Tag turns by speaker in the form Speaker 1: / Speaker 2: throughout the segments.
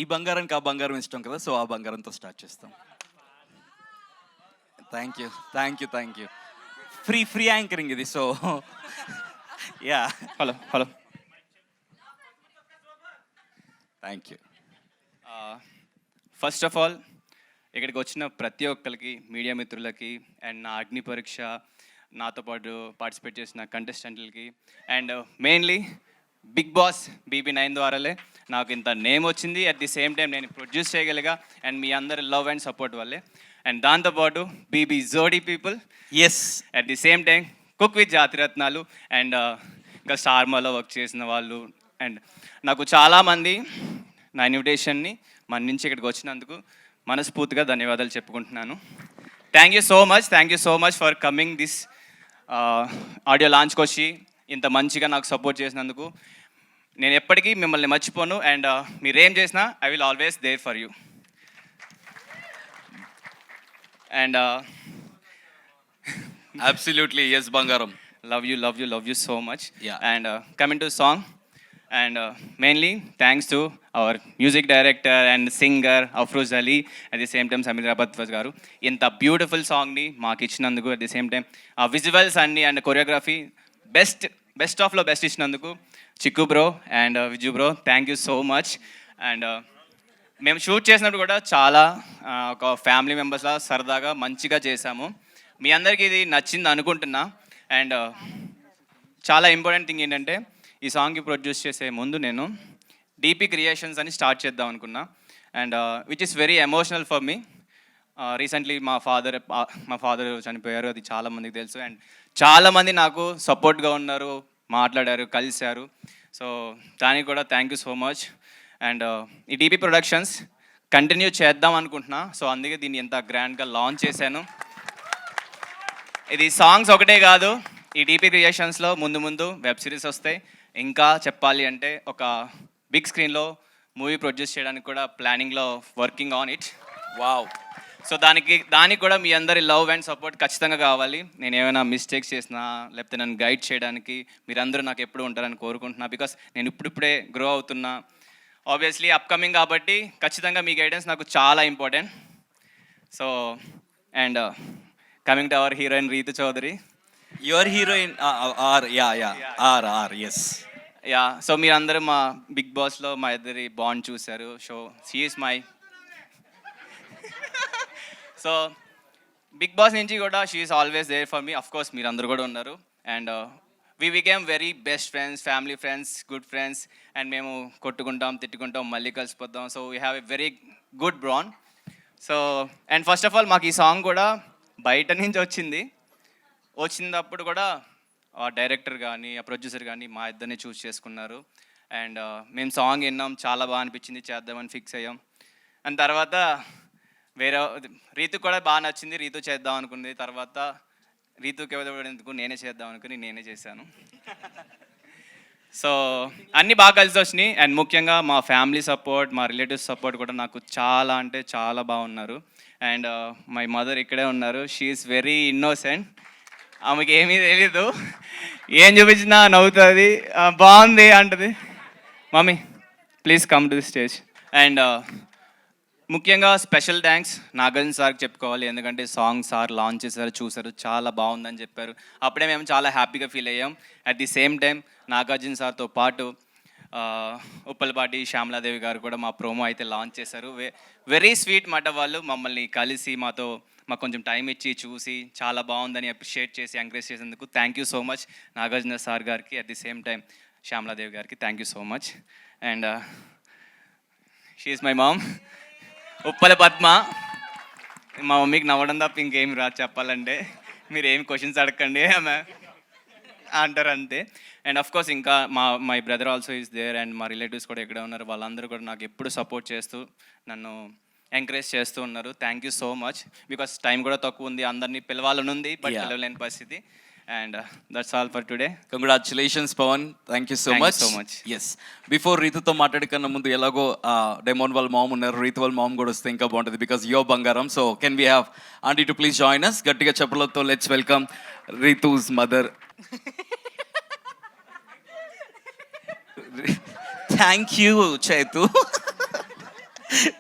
Speaker 1: ఈ బంగారానికి ఆ బంగారం ఇష్టం కదా, సో ఆ బంగారంతో స్టార్ట్ చేస్తాం. Thank you, thank you, thank you. Free anchoring ఇది, so yeah.
Speaker 2: Hello hello.
Speaker 1: Thank you.
Speaker 2: First of all ఇక్కడికి వచ్చిన ప్రతి ఒక్కరికి, మీడియా మిత్రులకి, అండ్ నా అగ్ని పరీక్ష నాతో పాటు పార్టిసిపేట్ చేసిన కంటెస్టెంట్లకి, and mainly Bigg Boss BB9 ద్వారాలే నాకు ఇంత నేమ్ వచ్చింది. అట్ ది సేమ్ టైం నేను ప్రొడ్యూస్ చేయగలిగా, అండ్ మీ అందరి లవ్ అండ్ సపోర్ట్ వల్లే. అండ్ దాంతోపాటు BB Jodi people,
Speaker 1: yes,
Speaker 2: at the same time cook with Jathiratnalu, and ఇంకా స్టార్మాలో వర్క్ చేసిన వాళ్ళు, అండ్ నాకు చాలామంది నా ఇన్విటేషన్ని మన నుంచి ఇక్కడికి వచ్చినందుకు మనస్ఫూర్తిగా ధన్యవాదాలు చెప్పుకుంటున్నాను. Thank you so much for coming this audio లాంచ్కి వచ్చి ఇంత మంచిగా నాకు సపోర్ట్ చేసినందుకు. నేను ఎప్పటికీ మిమ్మల్ని మర్చిపోను, అండ్ మీరేం చేసినా I will always there for you. And
Speaker 1: absolutely yes బంగారం.
Speaker 2: love you so much.
Speaker 1: Yeah.
Speaker 2: And coming to song, and mainly thanks to our music director and singer Afroz Ali, at the same time Samir Rabat garu inta beautiful song ni maaku ichinanduku, at the same time visuals and choreography best of lo best ichinanduku Chikku bro and Viju bro, thank you so much. And మేము shoot చేసినప్పుడు కూడా చాలా ఒక family మెంబర్స్లా సరదాగా మంచిగా చేశాము. మీ అందరికీ ఇది నచ్చింది అనుకుంటున్నా. అండ్ చాలా ఇంపార్టెంట్ థింగ్ ఏంటంటే, ఈ సాంగ్కి ప్రొడ్యూస్ చేసే ముందు నేను DP క్రియేషన్స్ అని స్టార్ట్ చేద్దాం అనుకున్నా, and which is very emotional for me. Recently మా ఫాదర్ చనిపోయారు, అది చాలామందికి తెలుసు. అండ్ చాలామంది నాకు సపోర్ట్గా ఉన్నారు, మాట్లాడారు, కలిశారు. సో దానికి కూడా thank you so much. And ఈ DP ప్రొడక్షన్స్ కంటిన్యూ చేద్దాం అనుకుంటున్నా, సో అందుకే దీన్ని ఎంత గ్రాండ్గా లాంచ్ చేశాను. ఇది సాంగ్స్ ఒకటే కాదు, ఈ DP క్రియేషన్స్లో ముందు వెబ్ సిరీస్ వస్తాయి. ఇంకా చెప్పాలి అంటే ఒక బిగ్ స్క్రీన్లో మూవీ ప్రొడ్యూస్ చేయడానికి కూడా ప్లానింగ్లో working on it.
Speaker 1: Wow.
Speaker 2: So దానికి కూడా మీ అందరి లవ్ అండ్ సపోర్ట్ ఖచ్చితంగా కావాలి. నేను ఏమైనా మిస్టేక్స్ చేసినా, లేకపోతే నన్ను గైడ్ చేయడానికి మీరందరూ నాకు ఎప్పుడు ఉంటారని కోరుకుంటున్నా. బికాస్ నేను ఇప్పుడిప్పుడే గ్రో అవుతున్నా, ఆబ్వియస్లీ అప్కమింగ్ కాబట్టి ఖచ్చితంగా మీ గైడెన్స్ నాకు చాలా important. So and coming to our heroine Rithu Chowdary.
Speaker 1: Your heroine are yes.
Speaker 2: Yeah, so మీరందరూ మా బిగ్ బాస్లో మా ఇద్దరి బాండ్ చూశారు. So she is my so Bigg Boss నుంచి కూడా she is always there for me. Of course మీరందరూ కూడా ఉన్నారు. And we became very best friends, family friends, good friends. And మేము కొట్టుకుంటాం, తిట్టుకుంటాం, మళ్ళీ కలిసిపోతాం. So we have a very good bond. So and first of all మాకు ఈ సాంగ్ కూడా బయట నుంచి వచ్చినప్పుడు కూడా ఆ డైరెక్టర్ కానీ ఆ ప్రొడ్యూసర్ కానీ మా ఇద్దరిని చూస్ చేసుకున్నారు. అండ్ మేము సాంగ్ విన్నాం, చాలా బాగా అనిపించింది, చేద్దామని ఫిక్స్ అయ్యాం. అండ్ తర్వాత వేరే రీతు కూడా బాగా నచ్చింది, రీతు చేద్దాం అనుకుంది. తర్వాత రీతుకి ఎవరికి నేనే చేద్దాం అనుకుని నేనే చేశాను. సో అన్నీ బాగా కలిసి వచ్చినాయి. అండ్ ముఖ్యంగా మా ఫ్యామిలీ సపోర్ట్, మా రిలేటివ్స్ సపోర్ట్ కూడా నాకు చాలా అంటే చాలా బాగున్నారు. అండ్ మై మదర్ ఇక్కడే ఉన్నారు. షీ ఈస్ వెరీ ఇన్నోసెంట్, ఆమెకి ఏమీ తెలీదు, ఏం చూపించినా నవ్వుతుంది, బాగుంది అంటది. Mummy please come to the stage. And ముఖ్యంగా స్పెషల్ థ్యాంక్స్ నాగార్జున సార్కి చెప్పుకోవాలి, ఎందుకంటే సాంగ్ సార్ లాంచ్ చేశారు, చూసారు, చాలా బాగుందని చెప్పారు. అప్పుడే మేము చాలా హ్యాపీగా ఫీల్ అయ్యాం. At the same time Nagarjuna సార్తో పాటు ఉప్పలపాటి శ్యామలాదేవి గారు కూడా మా ప్రోమో అయితే లాంచ్ చేశారు. వెరీ స్వీట్ మాట. వాళ్ళు మమ్మల్ని కలిసి మాకు కొంచెం టైం ఇచ్చి చూసి చాలా బాగుందని అప్రిషియేట్ చేసి ఎంకరేజ్ చేసేందుకు thank you so much Nagarjuna sir గారికి, at the same time Shyamaladevi గారికి thank you so much. And she is my mom, Uppala Padma. మా మమ్మీకి నవ్వడం తప్ప ఇంకేమి రాదు చెప్పాలంటే. మీరు ఏమి క్వశ్చన్స్ అడగండి ఆమె అంటారు అంతే. అండ్ అఫ్ కోర్స్ ఇంకా my brother also is there. And మా రిలేటివ్స్ కూడా ఎక్కడ ఉన్నారు, వాళ్ళందరూ కూడా నాకు ఎప్పుడు సపోర్ట్ చేస్తూ నన్ను ఎంకరేజ్ చేస్తూ ఉన్నారు. Thank you so much. Because time కూడా తక్కువ ఉంది, అందరినీ పిలవాలని ఉంది, బట్ పిలవలేని పరిస్థితి. And that's all for today.
Speaker 1: Congratulations Pawan, thank you so much. Yes, before రీతుతో మాట్లాడకన్నా ముందు ఎలాగో డెమోన్ వాళ్ళ మామ్ ఉన్నారు, రీతు వాళ్ళ మామ్ కూడా వస్తే ఇంకా బాగుంటుంది, బికాస్ యువర్ బంగారం. So can we have aunty to please join us? గట్టిగా చెప్పలతో let's welcome Ritu's mother. Thank you Chaitu.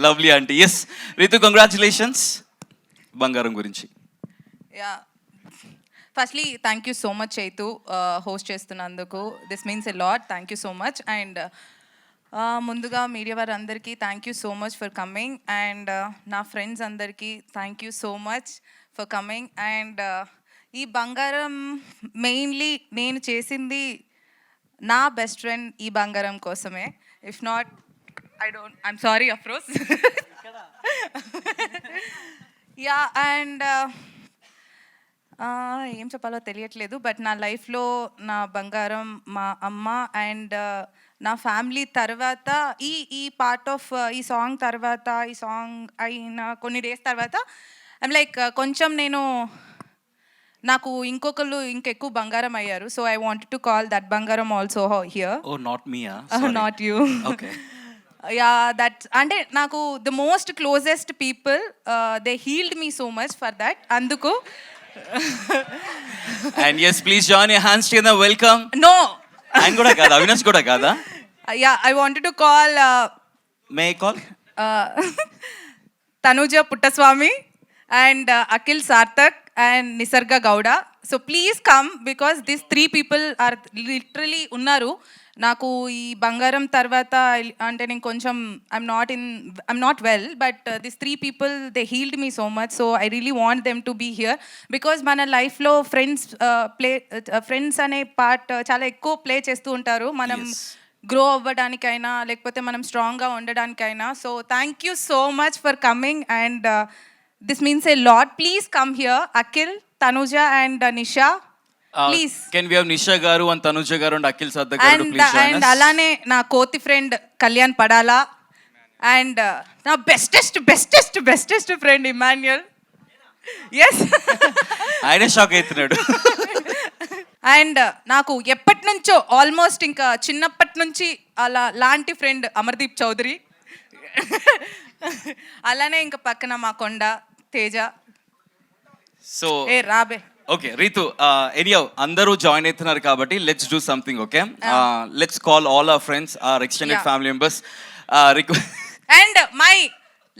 Speaker 1: Lovely aunty. Yes Ritu, congratulations బంగారం గురించి.
Speaker 3: Yeah, firstly thank you so much Chaitu host చేస్తున్నందుకు. This means a lot. Thank you so much. And ముందుగా media వారందరికీ thank you so much for coming. And నా friends అందరికీ thank you so much for coming. And ఈ బంగారం mainly నేను చేసింది నా బెస్ట్ ఫ్రెండ్ ఈ బంగారం కోసమే. ఇఫ్ నాట్ ఐఎమ్ సారీ అఫ్రోస్. యా, అండ్ ఏం చెప్పాలో తెలియట్లేదు. బట్ నా లైఫ్లో నా బంగారం మా అమ్మ అండ్ నా ఫ్యామిలీ తర్వాత ఈ పార్ట్ ఆఫ్ ఈ సాంగ్ తర్వాత, ఈ సాంగ్ అయిన కొన్ని డేస్ తర్వాత ఐమ్ లైక్ కొంచెం నాకు ఇంకొకళ్ళు ఇంకెక్కువ బంగారం అయ్యారు. So I wanted to call that బంగారం also here.
Speaker 1: Oh not me,
Speaker 3: not you.
Speaker 1: Okay.
Speaker 3: Yeah, that అంటే నాకు the most closest people they healed me so much for that. అందుకు
Speaker 1: and yes please join your hands to the welcome.
Speaker 3: No,
Speaker 1: ఆయన కూడా కాదా, అవినాష్ కూడా కాదా?
Speaker 3: Yeah, I wanted to call
Speaker 1: may call
Speaker 3: Tanuja Puttaswamy and Akhil Sarthak and Nisarga Gowda. So please come because these three people are literally unnaru. నాకు ఈ బంగారం తర్వాత అంటే నేను కొంచెం I'm not well, but this three people they healed me so much. So I really want them to be here because మన లైఫ్లో friends అనే పార్ట్ చాలా ఎక్కువ ప్లే చేస్తూ ఉంటారు మనం గ్రో అవ్వడానికైనా లేకపోతే మనం స్ట్రాంగ్గా ఉండడానికైనా. So thank you so much for coming and this means a lot. Please come here, Akhil, Tanuja and Nisha. Please.
Speaker 1: Can we have Nisha garu and Tanuja garu and Akhil Sarthak garu to please join us?
Speaker 3: And alane na koti friend Kalyan Padala and na bestest friend Emmanuel. Yes.
Speaker 1: ఆయన shock అవుతున్నాడు.
Speaker 3: And నాకు ఎప్పటి నుంచో almost ఇంకా చిన్నప్పటి నుంచి అలా లాంటి ఫ్రెండ్ అమర్దీప్ చౌదరి. అలానే ఇంకా పక్కన మా కొండ తేజ.
Speaker 1: సో
Speaker 3: ఏ రాబే.
Speaker 1: ఓకే రీతు, ఎనియో అందరూ జాయిన్ అవుతున్నారు కాబట్టి let's do something. Okay, let's call all our friends, our extended family members.
Speaker 3: And my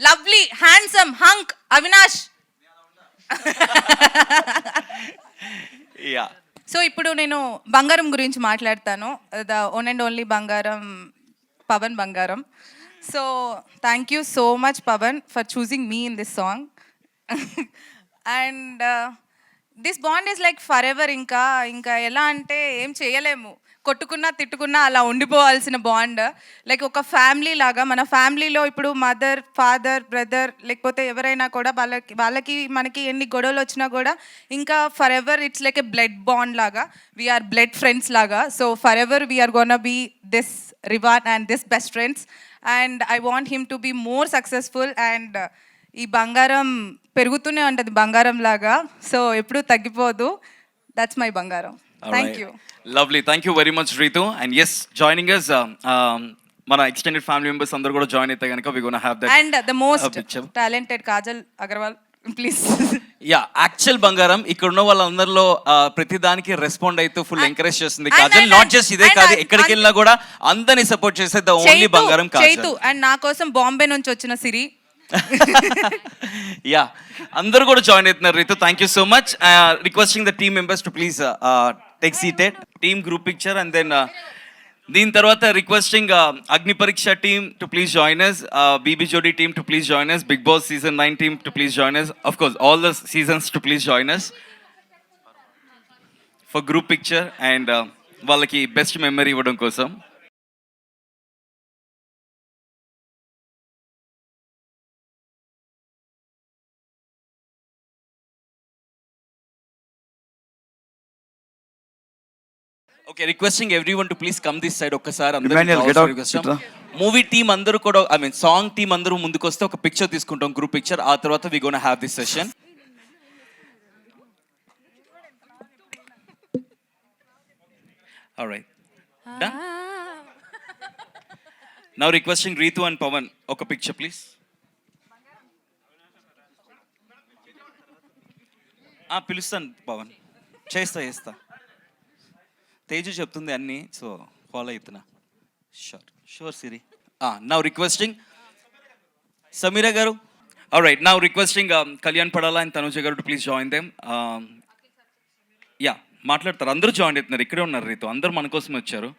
Speaker 3: lovely handsome hunk Avinash.
Speaker 1: Yeah,
Speaker 3: so ఇప్పుడు నేను బంగారం గురించి మాట్లాడతాను. ద ఓన్ అండ్ ఓన్లీ బంగారం, పవన్ బంగారం. So thank you so much Pavan for choosing me in this song. And this bond is like forever. ఇంకా ఎలా అంటే ఏం చేయలేము, కొట్టుకున్నా తిట్టుకున్నా అలా ఉండిపోవాల్సిన బాండ్. లైక్ ఒక ఫ్యామిలీ లాగా. మన ఫ్యామిలీలో ఇప్పుడు మదర్, ఫాదర్, బ్రదర్ లేకపోతే ఎవరైనా కూడా వాళ్ళకి మనకి ఎన్ని గొడవలు వచ్చినా కూడా ఇంకా forever it's like a blood bond లాగా. వీఆర్ బ్లడ్ ఫ్రెండ్స్ లాగా. So forever we're gonna be this రివాన్ and this best friends. And I want him to be more successful. And ఈ బంగారం పెరుగుతూనే ఉంటుంది బంగారం లాగా. సో ఎప్పుడూ తగ్గిపోదు. దట్స్ మై బంగారం. Thank you.
Speaker 1: Lovely, thank you very much Ritu. And yes joining us మన ఎక్స్టెండెడ్ ఫ్యామిలీ మెంబర్స్ అందరూ కూడా జాయిన్ అయితే కనుక వి gonna have that.
Speaker 3: And the most talented Kajal Agarwal please.
Speaker 1: Yeah, actual బంగారం ఇక్కడ ఉన్న వాళ్ళందరిలో ప్రతి దానికి రెస్పాండ్ అయితే ఫుల్ ఎంకరేజ్ చేస్తుంది కాజల్. నాట్ జస్ట్ ఇదే కాదు, ఎక్కడికి వెళ్ళినా కూడా అందరిని సపోర్ట్ చేసే ద ఓన్లీ బంగారం కాజల్.
Speaker 3: అండ్ నా కోసం బాంబే నుంచి వచ్చిన సిరి.
Speaker 1: యా, అందరూ కూడా జాయిన్ అవుతున్నారు Ritu. Thank you so much. Requesting the team members to please take seated. Team group picture and then దీని తర్వాత requesting Agni Pariksha team to please join us, BB Jodi team to please join us, Bigg Boss season 9 team to please join us, of course all the seasons to please join us for group picture and వాళ్ళకి best memory ఇవ్వడం కోసం. Okay, requesting everyone to please come this side. ఒక్కసారి movie team అందరూ కూడా, I mean song team అందరూ ముందుకు వస్తే ఒక పిక్చర్ తీసుకుంటాం, గ్రూప్ పిక్చర్. ఆ తర్వాత we gonna have this session. Alright, done. Now requesting Ritu and Pavan ఒక పిక్చర్ ప్లీజ్. పిలుస్తాను పవన్, చేస్తా. తేజు చెప్తుంది అన్నీ, సో ఫాలో అవుతున్నా. Sure Siri. Now requesting Sameera garu. Alright, now requesting Kalyan Padala and Tanuja garu to please join them. Yeah, మాట్లాడతారు, అందరూ జాయిన్ అవుతున్నారు, ఇక్కడే ఉన్నారు రీతు, అందరూ మన కోసం వచ్చారు.